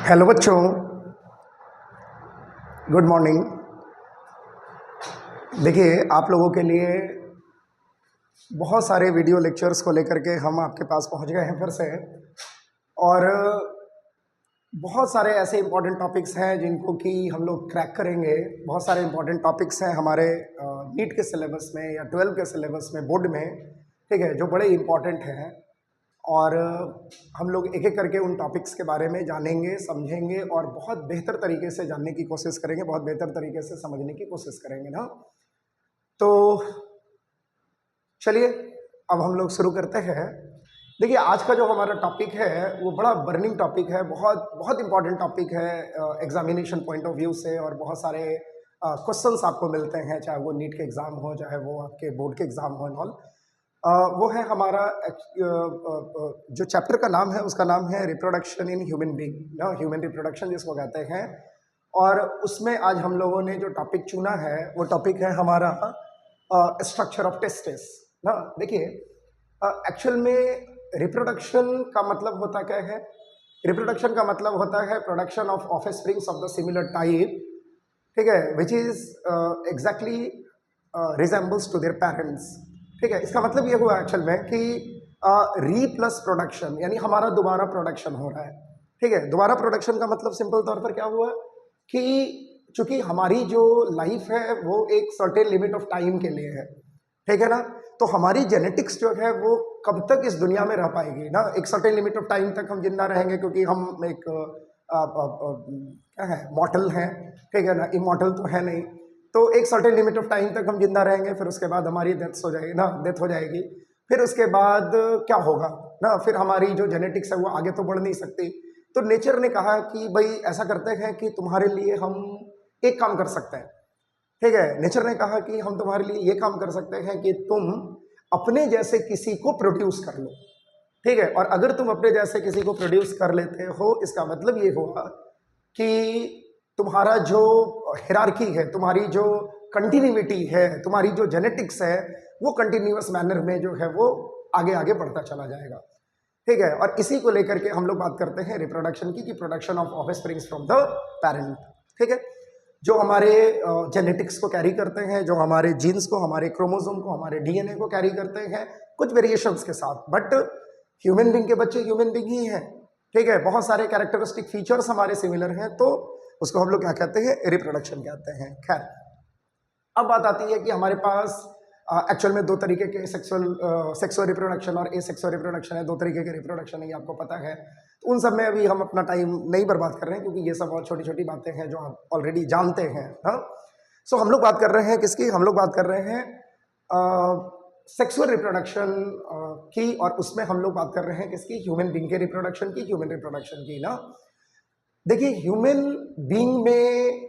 Hello बच्चों, good morning. देखिए, आप लोगों के लिए बहुत सारे वीडियो लेक्चर्स को लेकर के हम आपके पास पहुंच गए हैं फिर से। और बहुत सारे ऐसे इंपॉर्टेंट टॉपिक्स हैं जिनको कि हम लोग क्रैक करेंगे। बहुत सारे इंपॉर्टेंट टॉपिक्स हैं हमारे नीट के सिलेबस में या 12 के सिलेबस में, बोर्ड में, ठीक है, जो बड़े इंपॉर्टेंट हैं। और हम लोग एक एक करके उन टॉपिक्स के बारे में जानेंगे, समझेंगे और बहुत बेहतर तरीके से जानने की कोशिश करेंगे, बहुत बेहतर तरीके से समझने की कोशिश करेंगे ना। तो चलिए अब हम लोग शुरू करते हैं। देखिए, आज का जो हमारा टॉपिक है वो बड़ा बर्निंग टॉपिक है, बहुत बहुत इंपॉर्टेंट टॉपिक है एग्जामिनेशन पॉइंट ऑफ व्यू से। और बहुत सारे क्वेश्चंस आपको मिलते हैं, चाहे वो नीट के एग्ज़ाम हो, चाहे वो आपके बोर्ड के एग्ज़ाम हो एंड ऑल। वो है हमारा जो चैप्टर का नाम है उसका नाम है रिप्रोडक्शन इन ह्यूमन बीइंग ना, ह्यूमन रिप्रोडक्शन जिसको कहते हैं। और उसमें आज हम लोगों ने जो टॉपिक चुना है वो टॉपिक है हमारा स्ट्रक्चर ऑफ टेस्टिस ना। देखिए, एक्चुअल में रिप्रोडक्शन का मतलब होता क्या है? रिप्रोडक्शन का मतलब होता है production of offsprings of the similar type, ठीक है, which is exactly resembles to their parents. ठीक है, इसका मतलब ये हुआ एक्चुअल में कि री प्लस प्रोडक्शन, यानी हमारा दोबारा प्रोडक्शन हो रहा है। ठीक है, दोबारा प्रोडक्शन का मतलब सिंपल तौर पर क्या हुआ कि चूंकि हमारी जो लाइफ है वो एक सर्टेन लिमिट ऑफ टाइम के लिए है, ठीक है ना, तो हमारी जेनेटिक्स जो है वो कब तक इस दुनिया में रह पाएगी ना। एक सर्टेन लिमिट ऑफ टाइम तक हम जिंदा रहेंगे, क्योंकि हम एक क्या है, मॉर्टल हैं, ठीक है ना, इमॉर्टल तो है नहीं। तो एक सर्टेन लिमिट ऑफ टाइम तक हम जिंदा रहेंगे, फिर उसके बाद हमारी डेथ हो जाएगी ना, डेथ हो जाएगी। फिर उसके बाद क्या होगा ना, फिर हमारी जो जेनेटिक्स है वो आगे तो बढ़ नहीं सकती। तो नेचर ने कहा कि भाई ऐसा करते हैं कि तुम्हारे लिए हम एक काम कर सकते हैं, ठीक है। नेचर ने कहा कि हम तुम्हारे लिए ये काम कर सकते हैं कि तुम अपने जैसे किसी को प्रोड्यूस कर लो, ठीक है। और अगर तुम अपने जैसे किसी को प्रोड्यूस कर लेते हो, इसका मतलब ये होगा कि तुम्हारा जो हिरार्की है, तुम्हारी जो कंटिन्यूटी है, तुम्हारी जो जेनेटिक्स है, वो कंटिन्यूअस मैनर में जो है वो आगे आगे बढ़ता चला जाएगा, ठीक है। और इसी को लेकर के हम लोग बात करते हैं रिप्रोडक्शन की, कि production of offsprings from the parent, ठीक है, जो हमारे जेनेटिक्स को कैरी करते हैं, जो हमारे जीन्स को, हमारे क्रोमोसोम को, हमारे डीएनए को कैरी करते हैं, कुछ वेरिएशंस के साथ। बट ह्यूमन बीइंग के बच्चे ह्यूमन बीइंग ही हैं, ठीक है। बहुत सारे कैरेक्टरिस्टिक फीचर्स हमारे सिमिलर हैं, तो उसको हम लोग क्या कहते हैं, रिप्रोडक्शन कहते हैं। खैर, अब बात आती है कि हमारे पास एक्चुअल में दो तरीके के सेक्सुअल रिप्रोडक्शन और एसेक्सुअल रिप्रोडक्शन है। दो तरीके के रिप्रोडक्शन है, ये आपको पता है। तो उन सब में अभी हम अपना टाइम नहीं बर्बाद कर रहे हैं, क्योंकि ये सब बहुत छोटी छोटी बातें हैं जो आप ऑलरेडी जानते हैं। हाँ, सो हम लोग बात कर रहे हैं किसकी? हम लोग बात कर रहे हैं सेक्सुअल रिप्रोडक्शन की, और उसमें हम लोग बात कर रहे हैं किसकी? ह्यूमन बीइंग के रिप्रोडक्शन की, ह्यूमन रिप्रोडक्शन की ना। देखिए, ह्यूमन बीइंग में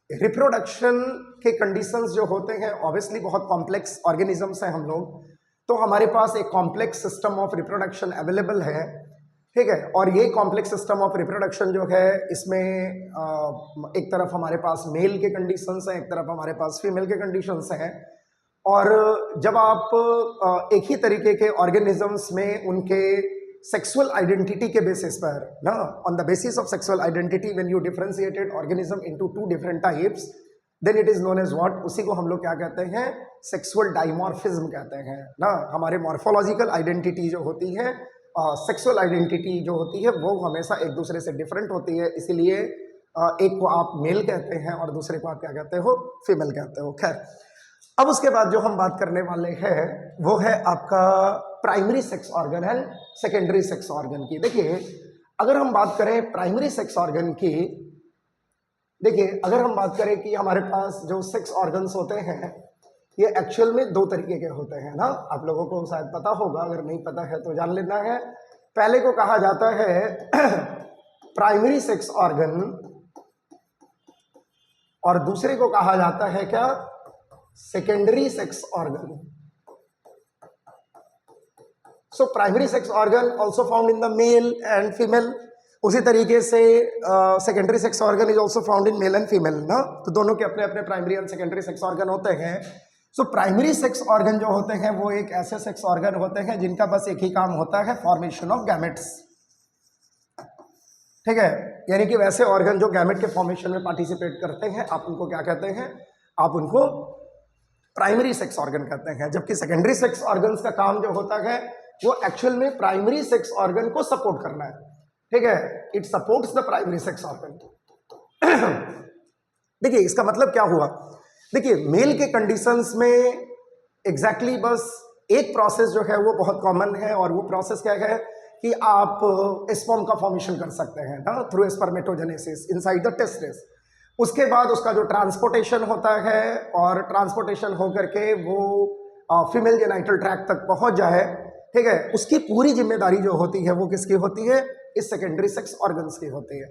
रिप्रोडक्शन के कंडीशंस जो होते हैं, ऑब्वियसली बहुत कॉम्प्लेक्स ऑर्गेनिजम्स हैं हम लोग, तो हमारे पास एक complex system of reproduction available है, ठीक है। और ये कॉम्प्लेक्स सिस्टम ऑफ रिप्रोडक्शन जो है, इसमें एक तरफ हमारे पास मेल के कंडीशंस हैं, एक तरफ हमारे पास फीमेल के कंडीशंस हैं। और जब आप एक ही तरीके के ऑर्गेनिजम्स में उनके सेक्सुअल आइडेंटिटी के बेसिस पर ना, on the basis of sexual identity, when you differentiated organism into two different types, then it is known as what, उसी को हम लोग क्या कहते हैं? सेक्सुअल डाइमॉर्फिज्म कहते हैं ना। हमारे मॉर्फोलॉजिकल आइडेंटिटी जो होती है, सेक्सुअल आइडेंटिटी जो होती है, वो हमेशा एक दूसरे से डिफरेंट होती है। इसीलिए एक को आप मेल कहते हैं और दूसरे को आप क्या कहते हो? फीमेल कहते हो। खैर, अब उसके बाद जो हम बात करने वाले हैं वो है आपका primary sex organ and secondary sex organ की। देखिए, अगर हम बात करें प्राइमरी सेक्स ऑर्गन की, देखिए अगर हम बात करें कि हमारे पास जो सेक्स ऑर्गन्स होते हैं, ये एक्चुअल में दो तरीके के होते हैं ना। आप लोगों को शायद पता होगा, अगर नहीं पता है तो जान लेना है। पहले को कहा जाता है प्राइमरी सेक्स ऑर्गन, और दूसरे को कहा जाता है क्या? Secondary sex organ. So primary sex organ also found in the male and female. उसी तरीके से secondary sex organ is also found in male and female ना। तो दोनों के अपने अपने primary and secondary sex organ होते हैं। सो प्राइमरी सेक्स ऑर्गन जो होते हैं वो एक ऐसे सेक्स ऑर्गन होते हैं जिनका बस एक ही काम होता है, फॉर्मेशन ऑफ गैमेट्स। ठीक है, यानी कि वैसे ऑर्गन जो गैमेट के फॉर्मेशन में पार्टिसिपेट करते हैं, आप उनको क्या कहते हैं? आप उनको प्राइमरी सेक्स ऑर्गन कहते हैं। जबकि सेकेंडरी सेक्स ऑर्गन्स का काम जो होता है वो एक्चुअल में प्राइमरी सेक्स ऑर्गन को सपोर्ट करना है। ठीक है, it supports the primary sex organ. देखिए इसका मतलब क्या हुआ? देखिए मेल के कंडीशंस में एग्जैक्टली बस एक प्रोसेस जो है वो बहुत कॉमन है, और वो प्रोसेस क्या है कि आप स्पर्म का फॉर्मेशन कर सकते हैं ना, through spermatogenesis inside the testis. उसके बाद उसका जो ट्रांसपोर्टेशन होता है, और ट्रांसपोर्टेशन होकर के वो फीमेल जेनाइटल ट्रैक्ट तक पहुंच जाए, ठीक है, उसकी पूरी जिम्मेदारी जो होती है वो किसकी होती है? इस सेकेंडरी सेक्स ऑर्गन्स की होती है।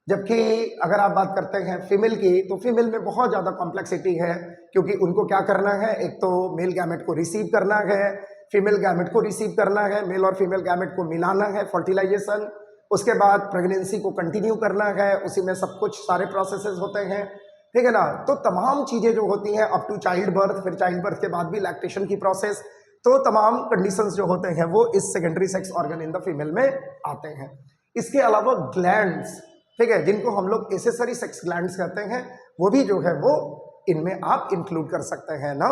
जबकि अगर आप बात करते हैं फीमेल की, तो फीमेल में बहुत ज़्यादा कॉम्प्लेक्सिटी है, क्योंकि उनको क्या करना है? एक तो मेल गैमेट को रिसीव करना है, फीमेल गैमेट को रिसीव करना है, मेल और फीमेल गैमेट को मिलाना है, फर्टिलाइजेशन, उसके बाद प्रेगनेंसी को कंटिन्यू करना है, उसी में सब कुछ सारे प्रोसेसेस होते हैं। ठीक है ना, तो तमाम चीज़ें जो होती हैं अप टू चाइल्ड बर्थ, फिर चाइल्ड बर्थ के बाद भी लैक्टेशन की प्रोसेस, तो तमाम कंडीशंस जो होते हैं वो इस secondary sex organ in the female में आते हैं। इसके अलावा ग्लैंड्स, ठीक है, जिनको हम लोग एसेसरी सेक्स ग्लैंड्स कहते हैं, वो भी जो है वो इनमें आप इंक्लूड कर सकते हैं ना।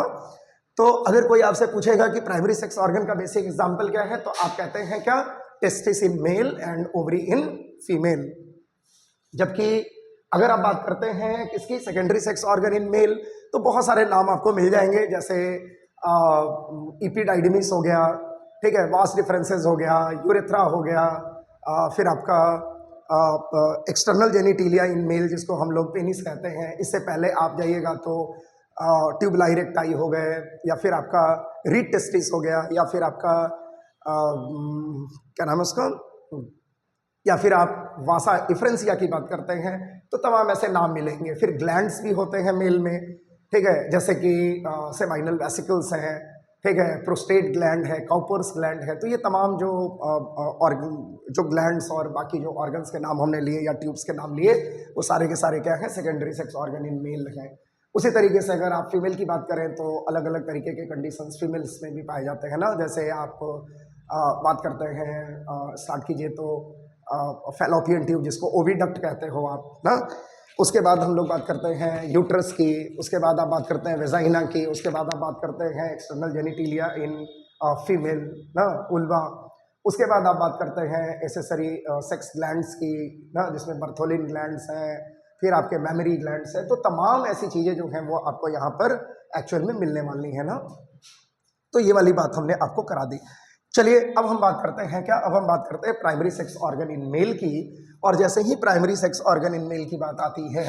तो अगर कोई आपसे पूछेगा कि प्राइमरी सेक्स ऑर्गन का बेसिक एग्जांपल क्या है, तो आप कहते हैं क्या? Testis in male and ovary in female. जबकि अगर आप बात करते हैं किसकी? Secondary sex organ in male, तो बहुत सारे नाम आपको मिल जाएंगे, जैसे इपिडाइडमिस हो गया, ठीक है, वास डिफरेंसेस हो गया, यूरेथ्रा हो गया, फिर आपका एक्सटर्नल जेनिटिलिया इन मेल जिसको हम लोग पेनिस कहते हैं। इससे पहले आप जाइएगा तो ट्यूबुलाई रेक्टाई हो गए, या फिर आपका रीड टेस्टिस हो गया, या फिर आपका क्या नाम है उसका, या फिर आप वासा इफ्रेंसिया की बात करते हैं, तो तमाम ऐसे नाम मिलेंगे। फिर ग्लैंड्स भी होते हैं मेल में, ठीक है, जैसे कि सेमाइनल वेसिकल्स हैं, ठीक है, प्रोस्टेट ग्लैंड है, काउपर्स ग्लैंड है। तो ये तमाम जो जो ग्लैंड्स और बाकी जो ऑर्गन्स के नाम हमने लिए या ट्यूब्स के नाम लिए, वो सारे के सारे क्या हैं? Secondary sex organ in male हैं। उसी तरीके से अगर आप फीमेल की बात करें तो अलग अलग तरीके के कंडीशंस फीमेल्स में भी पाए जाते हैं ना। जैसे आप बात करते हैं, स्टार्ट कीजिए तो फैलोपियन ट्यूब जिसको ओविडक्ट कहते हो आप ना, उसके बाद हम लोग बात करते हैं यूट्रस की, उसके बाद आप बात करते हैं वेजाइना की, उसके बाद आप बात करते हैं एक्सटर्नल जेनिटिलिया इन फीमेल ना, उल्वा। उसके बाद आप बात करते हैं एसेसरी सेक्स ग्लैंड्स की ना, जिसमें बर्थोलिन ग्लैंड्स हैं, फिर आपके मेमरी ग्लैंड्स हैं। तो तमाम ऐसी चीज़ें जो हैं वो आपको यहाँ पर एक्चुअल में मिलने वाली हैं ना। तो ये वाली बात हमने आपको करा दी। चलिए अब हम बात करते हैं क्या? अब हम बात करते हैं primary sex organ in male की। और जैसे ही primary sex organ in male की बात आती है,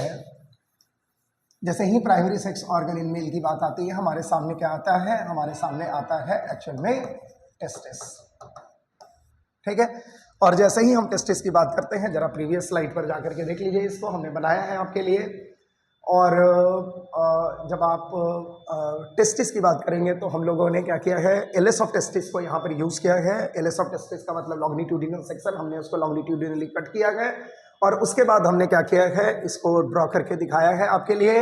जैसे ही primary sex organ in male की बात आती है, हमारे सामने क्या आता है? हमारे सामने आता है एक्चुअल में टेस्टिस। ठीक है, और जैसे ही हम टेस्टिस की बात करते हैं, जरा प्रीवियस स्लाइड पर जाकर के देख लीजिए, इसको हमने बनाया है आपके लिए। और जब आप टेस्टिस की बात करेंगे तो हम लोगों ने क्या किया है? एलएस ऑफ टेस्टिस को यहाँ पर यूज़ किया है। एलएस ऑफ टेस्टिस का मतलब लॉन्गिट्यूडिनल सेक्शन, हमने उसको लॉन्गिट्यूडिनली कट किया है, और उसके बाद हमने क्या किया है? इसको ड्रॉ करके दिखाया है आपके लिए।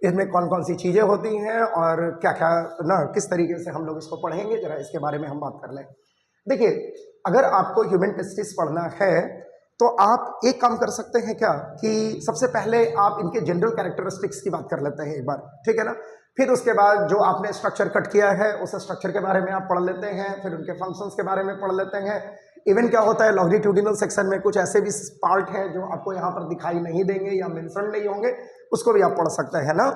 इसमें कौन कौन सी चीज़ें होती हैं और क्या क्या ना, किस तरीके से हम लोग इसको पढ़ेंगे, जरा इसके बारे में हम बात कर लें। देखिए, अगर आपको ह्यूमन टेस्टिस पढ़ना है तो आप एक काम कर सकते हैं क्या, कि सबसे पहले आप इनके जनरल कैरेक्टरिस्टिक्स की बात कर लेते हैं एक बार, ठीक है ना। फिर उसके बाद जो आपने स्ट्रक्चर कट किया है उस स्ट्रक्चर के बारे में आप पढ़ लेते हैं, फिर उनके फंक्शंस के बारे में पढ़ लेते हैं। इवन क्या होता है, लॉन्गिट्यूडिनल सेक्शन में कुछ ऐसे भी पार्ट हैं जो आपको यहाँ पर दिखाई नहीं देंगे या मेंशन नहीं होंगे, उसको भी आप पढ़ सकते हैं ना।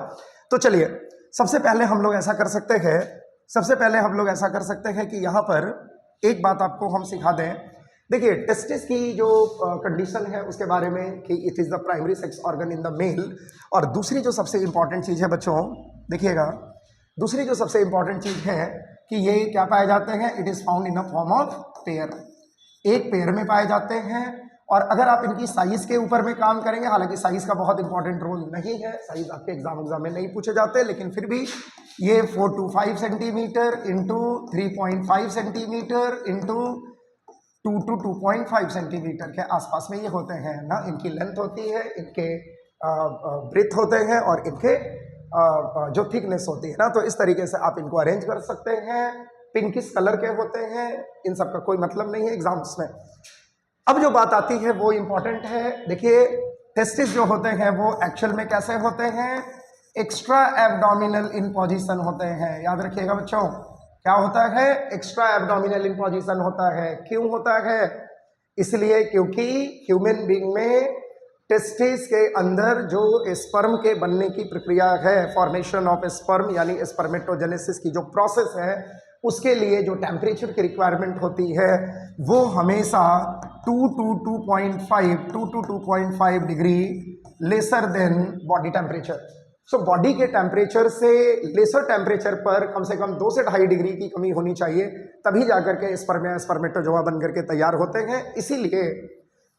तो चलिए सबसे पहले हम लोग ऐसा कर सकते हैं, सबसे पहले हम लोग ऐसा कर सकते हैं कि यहाँ पर एक बात आपको हम सिखा दें। देखिए, टेस्टिस की जो कंडीशन है उसके बारे में कि it is the primary sex organ in the male. और दूसरी जो सबसे इंपॉर्टेंट चीज़ है बच्चों, देखिएगा, दूसरी जो सबसे इंपॉर्टेंट चीज़ है कि ये क्या पाए जाते हैं? It is found in a form of pair, एक पेयर में पाए जाते हैं। और अगर आप इनकी साइज़ के ऊपर में काम करेंगे, हालांकि साइज़ का बहुत इंपॉर्टेंट रोल नहीं है, साइज़ आपके एग्जाम में नहीं पूछे जाते, लेकिन फिर भी ये 4 to 5 centimetre into 3.5 centimetre into 2 to 2.5 centimetre के आसपास में ये होते हैं ना। इनकी लेंथ होती है, इनके ब्रेथ होते हैं, और इनके जो थिकनेस होती है ना। तो इस तरीके से आप इनको अरेंज कर सकते हैं। पिंकिश कलर के होते हैं, इन सब का कोई मतलब नहीं है एग्जाम्स में। अब जो बात आती है वो इंपॉर्टेंट है। देखिए टेस्टिस जो होते हैं वो एक्चुअल में कैसे होते हैं, एक्स्ट्रा एब्डोमिनल इन पोजीशन होते हैं। याद रखिएगा बच्चों, क्या होता है, एक्स्ट्रा एब्डोमिनल इन पोजीशन होता है। क्यों होता है, इसलिए क्योंकि ह्यूमन बीइंग में टेस्टिस के अंदर जो स्पर्म के बनने की प्रक्रिया है, फॉर्मेशन ऑफ स्पर्म यानी स्पर्मेटोजेनेसिस की जो प्रोसेस है, उसके लिए जो टेम्परेचर की रिक्वायरमेंट होती है वो हमेशा 2 to 2.5 degree lesser than body temperature. So body के टेम्परेचर से लेसर टेम्परेचर पर कम से कम 2 से 2.5 डिग्री की कमी होनी चाहिए, तभी जाकर के स्पर्म या स्पर्मेटोजोआ बन करके तैयार होते हैं।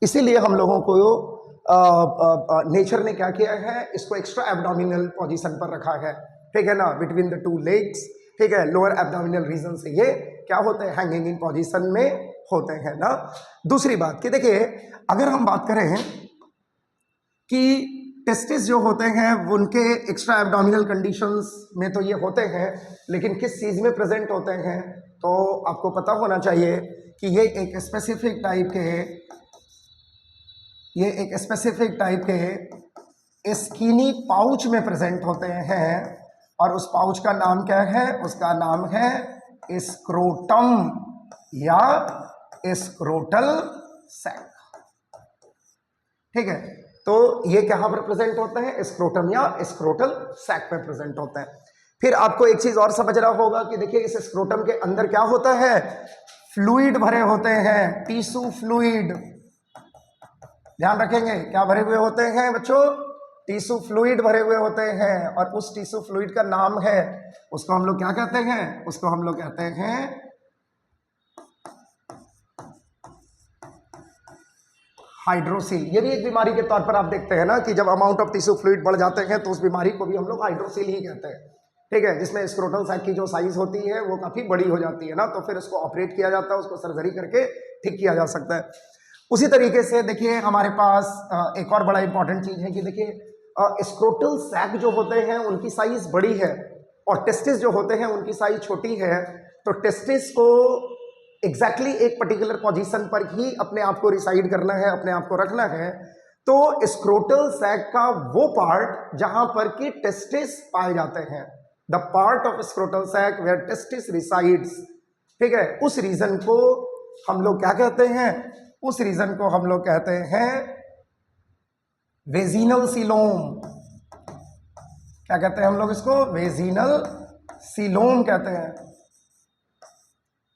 इसीलिए हम लोगों को नेचर ने क्या किया है, इसको एक्स्ट्रा एब्डोमिनल पोजीशन पर रखा है, ठीक है ना, बिटवीन द 2 लेग्स, ठीक है। लोअर एब्डोमिनल रीजन से ये क्या होते हैं, हैंगिंग इन पोजीशन में होते हैं ना। दूसरी बात कि देखिए अगर हम बात करें कि टेस्टिस जो होते हैं उनके एक्स्ट्रा एब्डोमिनल कंडीशंस में तो ये होते हैं, लेकिन किस चीज़ में प्रेजेंट होते हैं, तो आपको पता होना चाहिए कि ये एक स्पेसिफिक टाइप के स्किनी पाउच में प्रेजेंट होते हैं। और उस पाउच का नाम क्या है, उसका नाम है स्क्रोटम या स्क्रोटल सैक, ठीक है। तो ये कहाँ पर प्रेजेंट होते हैं, स्क्रोटम या स्क्रोटल सैक में प्रेजेंट होते हैं। फिर आपको एक चीज और समझना होगा कि देखिए इस स्क्रोटम के अंदर क्या होता है, फ्लूइड भरे होते हैं, टिश्यू फ्लूइड। ध्यान रखेंगे क्या भरे हुए होते हैं बच्चों, टिश्यू फ्लूइड भरे हुए होते हैं। और उस टिश्यू फ्लूइड का नाम है, उसको हम लोग क्या कहते हैं, उसको हम लोग कहते हैं हाइड्रोसील। ये भी एक बीमारी के तौर पर आप देखते हैं ना कि जब अमाउंट ऑफ टिश्यू फ्लूइड बढ़ जाते हैं तो उस बीमारी को भी हम लोग हाइड्रोसील ही कहते हैं, ठीक है। जिसमें स्क्रोटल सैक की जो साइज होती है वो काफी बड़ी हो जाती है ना, तो फिर उसको ऑपरेट किया जाता है, उसको सर्जरी करके ठीक किया जा सकता है। उसी तरीके से देखिए हमारे पास एक और बड़ा इंपॉर्टेंट चीज है कि देखिए स्क्रोटल सैक जो होते हैं उनकी साइज बड़ी है और टेस्टिस जो होते हैं उनकी साइज छोटी है। तो टेस्टिस को एग्जैक्टली एक पर्टिकुलर पोजीशन पर ही अपने आप को रिसाइड करना है, अपने आप को रखना है। तो स्क्रोटल सैक का वो पार्ट जहां पर कि टेस्टिस पाए जाते हैं, the part of scrotal sac where testis resides, ठीक है, उस रीजन को हम लोग क्या कहते हैं, उस रीजन को हम लोग कहते हैं वेजिनल सीलोम। क्या कहते हैं हम लोग इसको, वेजिनल सीलोम कहते हैं,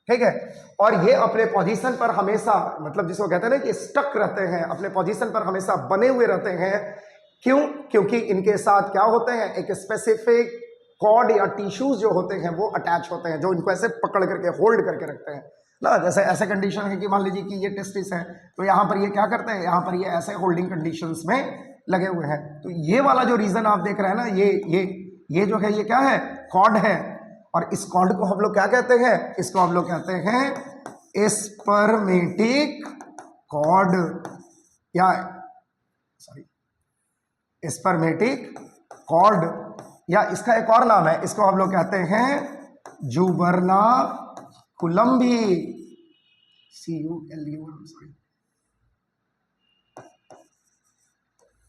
ठीक है। और ये अपने पोजीशन पर हमेशा, मतलब जिसको कहते हैं ना कि स्टक रहते हैं, अपने पोजीशन पर हमेशा बने हुए रहते हैं। क्यों, क्योंकि इनके साथ क्या होते हैं, एक स्पेसिफिक कॉर्ड या टिश्यूज जो होते हैं वो अटैच होते हैं, जो इनको ऐसे पकड़ करके होल्ड करके रखते हैं ना। जैसे ऐसे कंडीशन है कि मान लीजिए कि ये टेस्टिस है, तो यहाँ पर ये क्या करते हैं, यहाँ पर ये ऐसे होल्डिंग कंडीशंस में लगे हुए हैं। तो ये वाला जो रीजन आप देख रहे हैं ना, ये जो है ये क्या है, कॉर्ड है। और इस कॉर्ड को हम लोग क्या कहते हैं, इसको हम लोग कहते हैं स्पर्मेटिक कॉर्ड या स्पर्मेटिक कॉर्ड, या इसका एक और नाम है, इसको हम लोग कहते हैं जुबरना कुलम्बी, CULUM।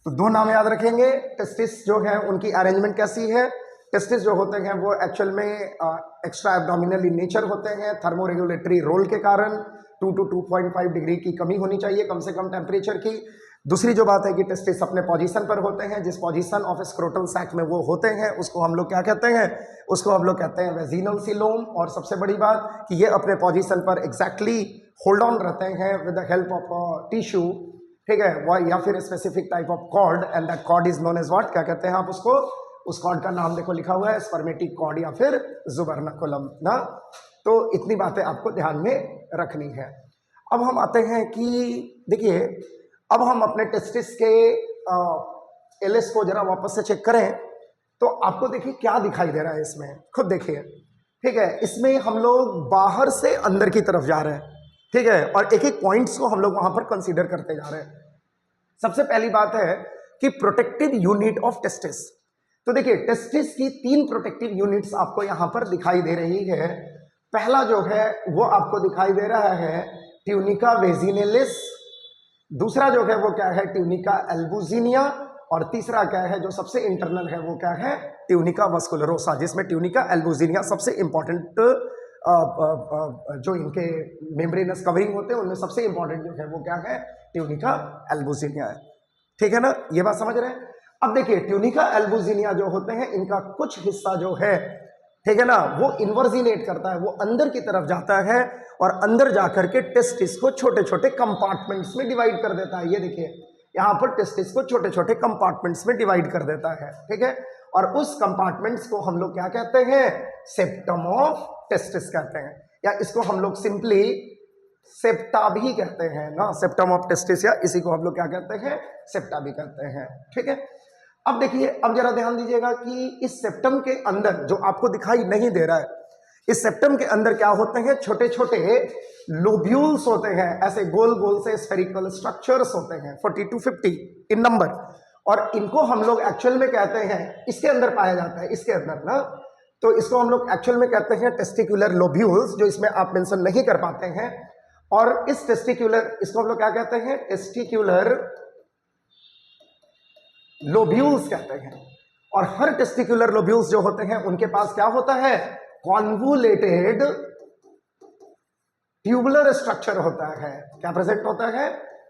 तो दो नाम याद रखेंगे। टेस्टिस जो है उनकी अरेंजमेंट कैसी है, टेस्टिस जो होते हैं वो एक्चुअल में एक्स्ट्रा एब्डोमिनल इन नेचर होते हैं। थर्मोरेगुलेटरी रोल के कारण 2 to 2.5 डिग्री की कमी होनी चाहिए कम से कम टेम्परेचर की। दूसरी जो बात है कि टेस्टिस अपने पोजीशन पर होते हैं, जिस पोजीशन ऑफ स्क्रोटल सैक में वो होते हैं उसको हम लोग क्या कहते हैं, उसको हम लोग कहते हैं वेजिनल सीलोम। और सबसे बड़ी बात कि ये अपने पोजीशन पर एग्जैक्टली होल्ड ऑन रहते हैं with the help of tissue, ठीक है, वह या फिर specific type of cord, and that cord is known as what, क्या कहते हैं आप उसको, उस कॉर्ड का नाम देखो लिखा हुआ है स्पर्मेटिक कॉर्ड या फिर जुबरनाकुलम ना। तो इतनी बातें आपको ध्यान में रखनी है। अब हम आते हैं कि देखिए अब हम अपने टेस्टिस के एलएस को जरा वापस से चेक करें तो आपको देखिए क्या दिखाई दे रहा है इसमें, खुद देखिए, ठीक है। इसमें हम लोग बाहर से अंदर की तरफ जा रहे हैं, ठीक है, और एक एक पॉइंट्स को हम लोग वहां पर कंसीडर करते जा रहे हैं। सबसे पहली बात है कि प्रोटेक्टिव यूनिट ऑफ टेस्टिस। तो देखिए टेस्टिस की 3 प्रोटेक्टिव यूनिट्स आपको यहां पर दिखाई दे रही है। पहला जो है वो आपको दिखाई दे रहा है ट्यूनिका वेजिनेलिस, दूसरा जो है वो क्या है, ट्यूनिका एल्बुजिनिया, और तीसरा क्या है जो सबसे इंटरनल है वो क्या है, ट्यूनिका वस्कुलरोसा, जिसमें ट्यूनिका एल्बुजिनिया सबसे इंपॉर्टेंट जो इनके मेम्ब्रेनस कवरिंग होते हैं उनमें सबसे इंपॉर्टेंट जो है वो क्या है, ट्यूनिका एल्बुजिनिया है। ठीक है ना, ये बात समझ रहे हैं। अब देखिए ट्यूनिका एल्बुजिनिया जो होते हैं इनका कुछ हिस्सा जो है, ठीक है ना, वो इन्वर्जिनेट करता है, वो अंदर की तरफ जाता है और अंदर जाकर के टेस्टिस को छोटे छोटे कंपार्टमेंट्स में डिवाइड कर देता है। ये देखिए यहां पर टेस्टिस को छोटे छोटे कंपार्टमेंट्स में डिवाइड कर देता है, ठीक है। और उस कंपार्टमेंट्स को हम लोग क्या कहते हैं, सेप्टम ऑफ टेस्टिस कहते हैं, या इसको हम लोग सिंपली सेप्टा भी कहते हैं ना, सेप्टम ऑफ टेस्टिस, या इसी को हम लोग क्या कहते हैं, सेप्टा भी कहते हैं, ठीक है। अब देखिए, अब जरा ध्यान दीजिएगा कि इस सेप्टम के अंदर जो आपको दिखाई नहीं दे रहा है, इस सेप्टम के अंदर क्या होते हैं, छोटे छोटे लोब्यूल्स होते हैं, ऐसे गोल गोल से स्फेरिकल स्ट्रक्चर्स होते हैं 40 to 50 इन नंबर, और इनको हम लोग एक्चुअल में कहते हैं, इसके अंदर पाया जाता है, इसके अंदर ना, तो इसको हम लोग एक्चुअल में कहते हैं टेस्टिकुलर लोब्यूल्स, जो इसमें आप मेंशन नहीं कर पाते हैं। और इस टेस्टिकुलर, इसको हम लोग क्या कहते हैं, टेस्टिकुलर लोब्यूल्स कहते हैं। और हर टेस्टिकुलर लोब्यूल्स जो होते हैं उनके पास क्या होता है, कॉन्वुलेटेड ट्यूबुलर स्ट्रक्चर होता है। क्या प्रेजेंट होता है,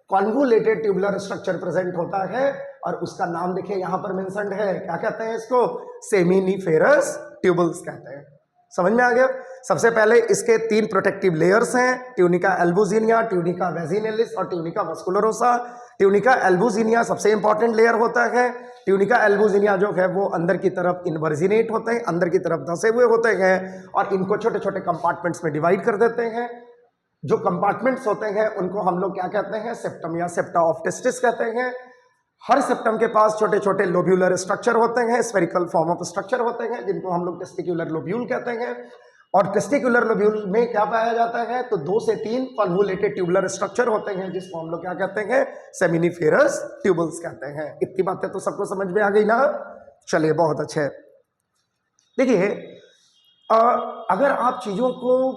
कॉन्वुलेटेड ट्यूबुलर स्ट्रक्चर प्रेजेंट होता है, और उसका नाम देखिए यहां पर मेंशन्ड है, क्या कहते हैं इसको, सेमिनिफेरस ट्यूबल्स कहते हैं। समझ में आ गया। सबसे पहले इसके 3 प्रोटेक्टिव लेयर्स हैं, ट्यूनिका एल्बुजिनिया, ट्यूनिका वेजिनेलिस और ट्यूनिका वस्कुलरोसा। ट्यूनिका एल्बुजिनिया सबसे इंपॉर्टेंट लेयर होता है। ट्यूनिका एल्बुजिनिया जो है वो अंदर की तरफ इन्वर्जिनेट होते हैं, अंदर की तरफ धंसे हुए होते हैं, और इनको छोटे छोटे कंपार्टमेंट्स में डिवाइड कर देते हैं। जो कंपार्टमेंट्स होते हैं उनको हम लोग क्या कहते हैं, सेप्टम या सेप्टा ऑफ टेस्टिस कहते हैं। हर सेप्टम के पास छोटे छोटे लोब्यूलर स्ट्रक्चर होते हैं, स्फेरिकल फॉर्म ऑफ स्ट्रक्चर होते हैं, जिनको हम लोग टेस्टिकुलर लोब्यूल कहते हैं। और टेस्टिकुलर लोब्यूल में क्या पाया जाता है, तो 2 से 3 कॉन्वुलेटेड ट्यूबुलर स्ट्रक्चर होते हैं, जिसको हम लोग क्या कहते हैं, सेमिनिफेरस ट्यूबल्स कहते हैं। इतनी बातें तो सबको समझ में आ गई ना, चलिए बहुत अच्छे। देखिए अगर आप चीजों को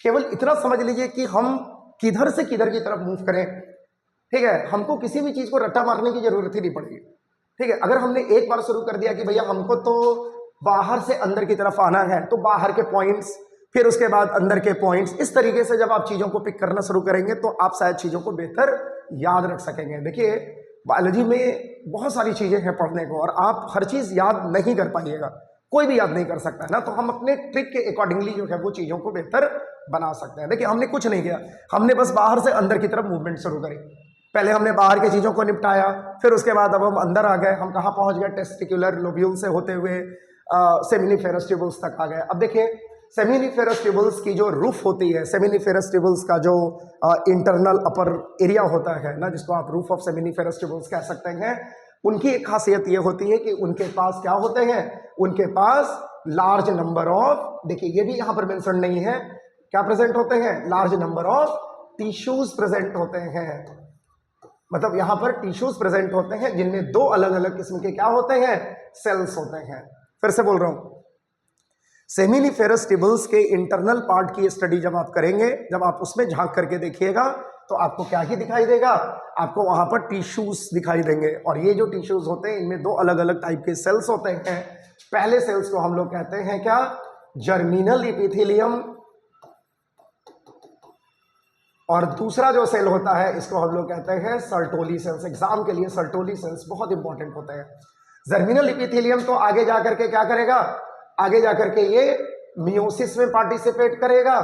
केवल इतना समझ लीजिए कि हम किधर से किधर की तरफ मूव करें, ठीक है, हमको किसी भी चीज को रट्टा मारने की जरूरत ही नहीं पड़ेगी, ठीक है। अगर हमने एक बार शुरू कर दिया कि भैया हमको तो बाहर से अंदर की तरफ आना है, तो बाहर के पॉइंट्स, फिर उसके बाद अंदर के पॉइंट्स, इस तरीके से जब आप चीजों को पिक करना शुरू करेंगे तो आप शायद चीजों को बेहतर याद रख सकेंगे। देखिए बायोलॉजी में बहुत सारी चीजें हैं पढ़ने को, और आप हर चीज याद नहीं कर पाइएगा, कोई भी याद नहीं कर सकता है ना, तो हम अपने ट्रिक के अकॉर्डिंगली जो है वो चीजों को बेहतर बना सकते हैं। देखिए हमने कुछ नहीं किया, हमने बस बाहर से अंदर की तरफ मूवमेंट शुरू करी। पहले हमने बाहर की चीजों को निपटाया, फिर उसके बाद अब हम अंदर आ गए। हम कहाँ पहुंच गए, टेस्टिकुलर लोब्यूल से होते हुए सेमिनिफेरस ट्यूबल्स तक आ गए। अब देखिए सेमिनिफेरस ट्यूबल्स की जो रूफ होती है, सेमिनिफेरस ट्यूबल्स का जो इंटरनल अपर एरिया होता है ना, जिसको आप रूफ ऑफ सेमिनिफेरस ट्यूबल्स कह सकते हैं, उनकी एक खासियत ये होती है कि उनके पास क्या होते हैं, उनके पास लार्ज नंबर ऑफ, देखिए ये भी यहां पर मेंशन नहीं है, क्या प्रेजेंट होते हैं, large number of tissues present होते हैं। मतलब यहां पर टिश्यूज प्रेजेंट होते हैं जिनमें 2 अलग अलग किस्म के क्या होते हैं, सेल्स होते हैं। फिर से बोल रहा हूं, सेमिनिफेरस ट्यूबल्स के इंटरनल पार्ट की स्टडी जब आप करेंगे, जब आप उसमें झांक करके देखिएगा तो आपको क्या ही दिखाई देगा, आपको वहां पर टिश्यूज दिखाई देंगे। और ये जो टिश्यूज होते हैं इनमें 2 अलग अलग टाइप के सेल्स होते हैं। पहले सेल्स को हम लोग कहते हैं क्या, जर्मिनल इपिथेलियम, और दूसरा जो सेल होता है इसको हम लोग कहते हैं सर्टोली सेल्स। एग्जाम के लिए सर्टोली सेल्स बहुत इंपॉर्टेंट होते हैं। जर्मिनल इपिथेलियम तो आगे जाकर के क्या करेगा, आगे जाकर के ये मियोसिस में पार्टिसिपेट करेगा,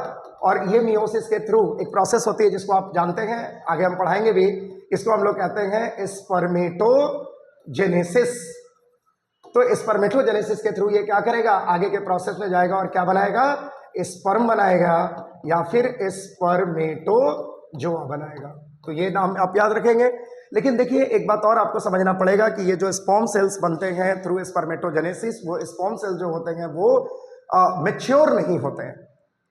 और ये मियोसिस के थ्रू एक प्रोसेस होती है जिसको आप जानते हैं, आगे हम पढ़ाएंगे भी, इसको हम लोग कहते हैं स्पर्मेटोजेनेसिस। तो स्पर्मेटोजेनेसिस के थ्रू ये क्या करेगा, आगे के प्रोसेस में जाएगा और क्या बनाएगा, स्पर्म बनाएगा, या फिर स्पर्मेटोजोआ बनाएगा। तो ये नाम आप याद रखेंगे। लेकिन देखिए एक बात और आपको समझना पड़ेगा कि ये जो स्पर्म सेल्स बनते हैं थ्रू स्पर्मेटोजेनेसिस, वो स्पर्म सेल्स जो होते हैं वो मैच्योर नहीं होते हैं।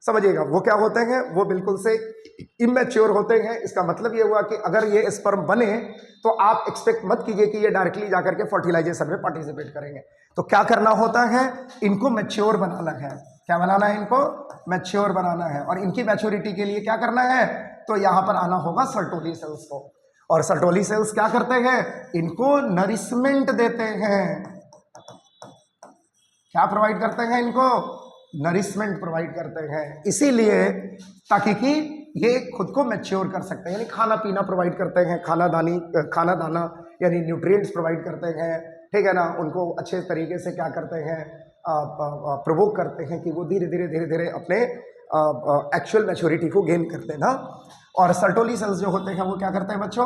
समझिएगा, वो क्या होते हैं, वो बिल्कुल से इमेच्योर होते हैं। इसका मतलब ये हुआ कि अगर ये स्पर्म बने तो आप एक्सपेक्ट मत कीजिए कि ये डायरेक्टली जाकर के फर्टिलाइजेशन में पार्टिसिपेट करेंगे। तो क्या करना होता है, इनको मैच्योर बनाना है। क्या बनाना है, इनको मैच्योर बनाना है। और इनकी मैच्योरिटी के लिए क्या करना है, तो यहां पर आना होगा सर्टोली सेल्स को। और सर्टोली सेल्स क्या करते हैं, इनको नरिशमेंट देते हैं। क्या प्रोवाइड करते हैं, इनको नरिशमेंट प्रोवाइड करते हैं, इसीलिए ताकि कि ये खुद को मैच्योर कर सकते हैं, यानी खाना पीना प्रोवाइड करते हैं, खाना दाना यानी न्यूट्रिएंट्स प्रोवाइड करते हैं, ठीक है ना। उनको अच्छे तरीके से क्या करते हैं, प्रोवोक करते हैं कि वो धीरे धीरे अपने एक्चुअल मैच्योरिटी को गेन करते हैं ना। और सर्टोली सेल्स जो होते हैं वो क्या करते हैं बच्चों,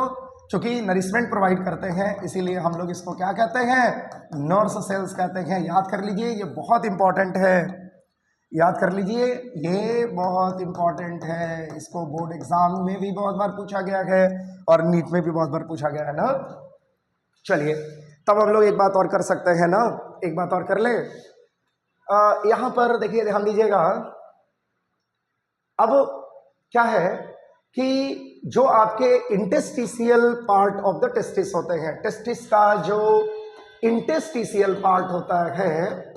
चूंकि नरिशमेंट प्रोवाइड करते हैं इसीलिए हम लोग इसको क्या कहते हैं, नर्स सेल्स कहते हैं। याद कर लीजिए, ये बहुत इंपॉर्टेंट है, याद कर लीजिए, ये बहुत इंपॉर्टेंट है। इसको बोर्ड एग्जाम में भी बहुत बार पूछा गया है और नीट में भी बहुत बार पूछा गया है ना। चलिए, तब हम लोग एक बात और कर सकते हैं ना, एक बात और कर ले। यहां पर देखिए, ध्यान दीजिएगा। अब क्या है कि जो आपके interstitial part of the testis होते हैं, टेस्टिस का जो इंटेस्टिशियल पार्ट होता है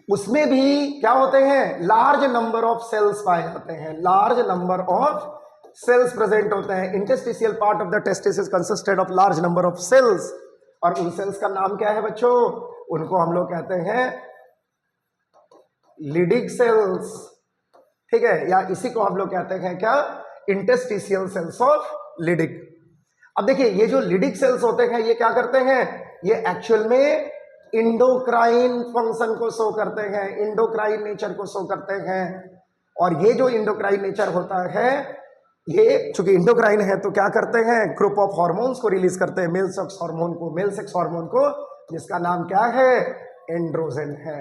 उसमें भी क्या होते हैं, लार्ज नंबर ऑफ सेल्स पाए जाते हैं, large number of cells present होते हैं। Interstitial part of the testis is consisted of large number of cells, और उन सेल्स का नाम क्या है बच्चों, उनको हम लोग कहते हैं लिडिक सेल्स, ठीक है, या इसी को हम लोग कहते हैं क्या, इंटेस्टिशियल सेल्स ऑफ लिडिक। अब देखिए, ये जो लिडिक सेल्स होते हैं ये क्या करते हैं, ये एक्चुअल में इंडोक्राइन फंक्शन को शो करते हैं, इंडोक्राइन नेचर को शो करते हैं। और ये जो इंडोक्राइन नेचर होता है, ये चूंकि इंडोक्राइन है तो क्या करते हैं, ग्रुप ऑफ हार्मोन्स को रिलीज करते हैं, मेल सेक्स हार्मोन को, जिसका नाम क्या है, एंड्रोजन है,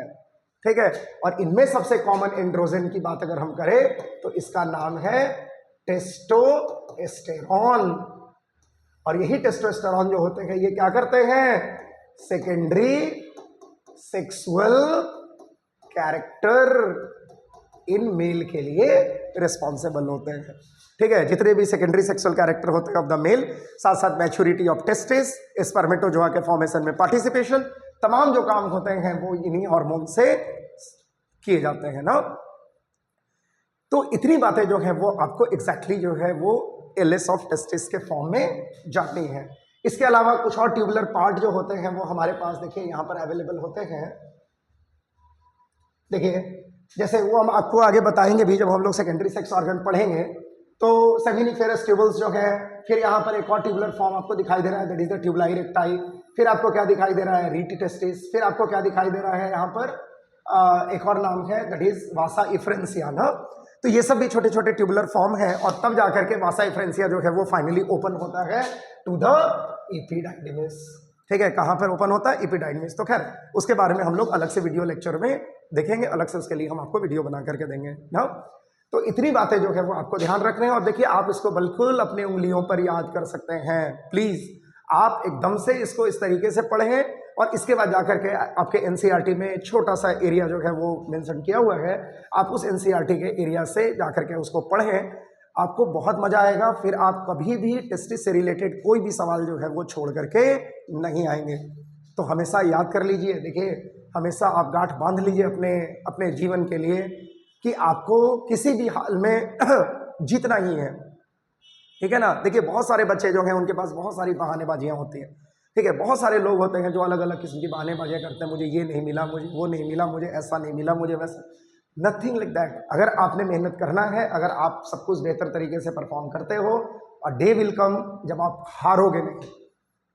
ठीक है। और इनमें सबसे कॉमन एंड्रोजन की बात अगर हम करें तो इसका नाम है टेस्टोस्टेरॉन। और यही टेस्टोस्टेरॉन जो होते हैं ये क्या करते हैं, secondary sexual character in male के लिए रिस्पॉन्सिबल होते हैं, ठीक है। जितने भी सेकेंडरी सेक्सुअल कैरेक्टर होते हैं ऑफ द मेल, साथ साथ मैच्योरिटी ऑफ टेस्टिस, स्पर्मेटोजोआ के फॉर्मेशन में पार्टिसिपेशन, तमाम जो काम होते हैं वो इन्हीं हार्मोन से किए जाते हैं ना। तो इतनी बातें जो है वो आपको एग्जैक्टली जो है वो एलएस ऑफ टेस्टिस के फॉर्म में जाती हैं। इसके अलावा कुछ और ट्यूबुलर पार्ट जो होते हैं वो हमारे पास देखिए यहाँ पर अवेलेबल होते हैं। देखिए, जैसे वो हम आपको आगे बताएंगे भी, जब हम लोग सेकेंडरी सेक्स ऑर्गन पढ़ेंगे तो सेमिनिफेरस ट्यूबल्स जो है, फिर यहाँ पर एक और ट्यूबुलर फॉर्म आपको दिखाई दे रहा है, दैट इज द ट्यूबुलाई रेक्टाई। फिर आपको क्या दिखाई दे रहा है, रीटी टेस्टिस। फिर आपको क्या दिखाई दे रहा है यहाँ पर, एक और नाम है दैट इज वासा इफ्रेंसिया ना। तो ये सब भी छोटे छोटे ट्यूबुलर फॉर्म है, और तब जाकर के वासा इफ्रेंसिया जो है वो फाइनली ओपन होता है टू द एपिडाइडिमिस, ठीक है। कहाँ पर ओपन होता है, एपिडाइडिमिस। तो खैर उसके बारे में हम लोग अलग से वीडियो लेक्चर में देखेंगे, अलग से उसके लिए हम आपको वीडियो बना करके देंगे ना। तो इतनी बातें जो है वो आपको ध्यान रखने हैं। और देखिए, आप इसको बिल्कुल अपने उंगलियों पर याद कर सकते हैं। प्लीज आप एकदम से इसको इस तरीके से पढ़ें, और इसके बाद जाकर के आपके एनसीईआरटी में छोटा सा एरिया जो है वो मेंशन किया हुआ है, आप उस एनसीईआरटी के एरिया से जाकर के उसको पढ़ें, आपको बहुत मजा आएगा। फिर आप कभी भी टेस्टिस से रिलेटेड कोई भी सवाल जो है वो छोड़ करके नहीं आएंगे। तो हमेशा याद कर लीजिए, देखिए हमेशा आप गांठ बांध लीजिए अपने अपने जीवन के लिए कि आपको किसी भी हाल में जीतना ही है, ठीक है ना। देखिए, बहुत सारे बच्चे जो हैं उनके पास बहुत सारी बहानेबाजियां होती हैं, ठीक है। बहुत सारे लोग होते हैं जो अलग अलग किस्म की बहानेबाजियां करते हैं, मुझे ये नहीं मिला, मुझे वो नहीं मिला, मुझे ऐसा नहीं मिला, मुझे वैसा। Nothing like that. अगर आपने मेहनत करना है, अगर आप सब कुछ बेहतर तरीके से परफॉर्म करते हो, और डे विल कम जब आप हारोगे नहीं,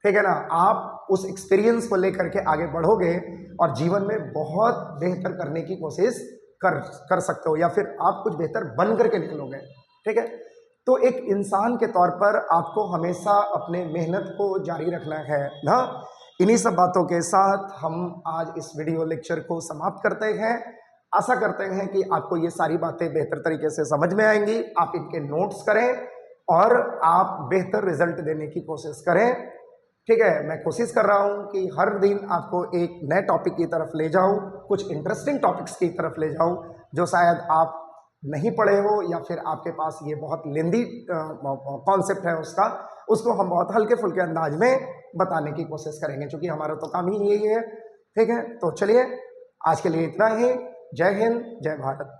ठीक है ना। आप उस एक्सपीरियंस को लेकर के आगे बढ़ोगे और जीवन में बहुत बेहतर करने की कोशिश कर सकते हो, या फिर आप कुछ बेहतर बन करके निकलोगे, ठीक है। तो एक इंसान के तौर पर आपको हमेशा अपने मेहनत को जारी रखना है ना। इन्हीं सब बातों के साथ हम आज इस वीडियो लेक्चर को समाप्त करते हैं। आशा करते हैं कि आपको ये सारी बातें बेहतर तरीके से समझ में आएंगी। आप इनके नोट्स करें और आप बेहतर रिजल्ट देने की कोशिश करें, ठीक है। मैं कोशिश कर रहा हूं कि हर दिन आपको एक नए टॉपिक की तरफ ले जाऊं, कुछ इंटरेस्टिंग टॉपिक्स की तरफ ले जाऊं जो शायद आप नहीं पढ़े हो, या फिर आपके पास ये बहुत लेंदी कॉन्सेप्ट है उसको हम बहुत हल्के फुल्के अंदाज में बताने की कोशिश करेंगे, क्योंकि हमारा तो काम ही यही है, ठीक है। तो चलिए, आज के लिए इतना ही। जय हिंद, जय भारत।